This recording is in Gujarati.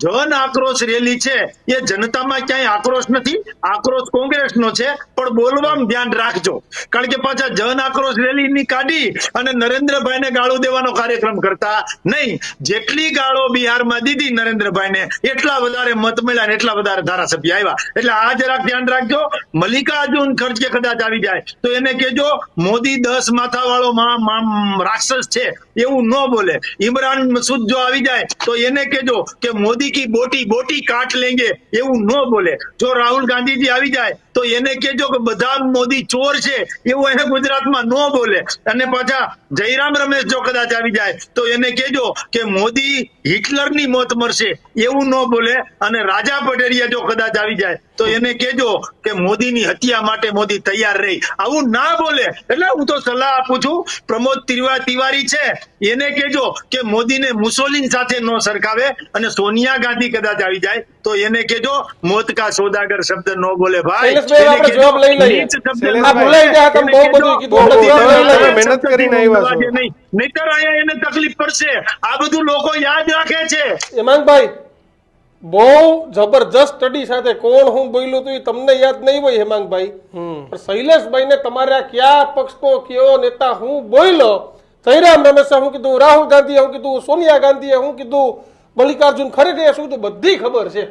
જન આક્રોશ રેલી છે એ જનતામાં ક્યાંય આક્રોશ નથી, આક્રોશ કોંગ્રેસનો છે, પણ બોલવામાં ધ્યાન રાખજો. કારણ કે પાછા જન આક્રોશ રેલીની કાઢી અને નરેન્દ્રભાઈને ગાળો દેવાનો કાર્યક્રમ કરતા નહીં. જેટલી ગાળો બિહારમાં દીધી નરેન્દ્રભાઈને એટલા વધારે મત મળ્યા ને એટલા વધારે ધારાસભ્ય આવ્યા. એટલે આ જરાક ધ્યાન રાખજો. મલ્લિકાર્જુન ખડગે કદાચ આવી જાય તો એને કહેજો મોદી 10 માથા વાળો રાક્ષસ છે એવું ન બોલે. ઇમરાન મસૂદ જો આવી જાય તો એને કહેજો કે મોદી કી બોટી બોટી કાટ લેંગે એવું ન બોલે. જો રાહુલ ગાંધીજી આવી જાય તો એને કહેજો કે બધા મોદી ચોર છે એવું એને ગુજરાતમાં ન બોલે. અને પાછા જયરામ રમેશ જો કદાચ આવી જાય તો એને કહેજો કે મોદી હિટલરની મોત મરશે એવું ન બોલે. અને રાજા પટેરિયા જો કદાચ આવી જાય તો એને કહેજો કે મોદીની હત્યા માટે મોદી તૈયાર રહી. આવું ના બોલે. એટલે હું તો સલાહ આપું છું પ્રમોદ તિવારી છે એને કહેજો કે મોદીને મુસોલિન સાથે ન સરખાવે. અને સોનિયા ગાંધી કદાચ આવી જાય તો એને કહેજો મોત કા સોદાગર શબ્દ ન બોલે ભાઈ. નહીતર અહીંયા એને તકલીફ પડશે. આ બધું લોકો યાદ રાખે છે. હેમાંગભાઈ બહુ જબરજસ્ત સ્ટડી સાથે કોણ હું બોલ્યું હતું એ તમને યાદ નહીં હોય હેમાંગભાઈ, પણ શૈલેષભાઈ ને તમારા કયા પક્ષનો કયો નેતા હું બોલ્યો, જયરામ રમેશે શું કીધું, રાહુલ ગાંધીએ શું કીધું, સોનિયા ગાંધીએ શું કીધું, મલ્લિકાર્જુન ખડગે શું કીધું, બધી ખબર છે.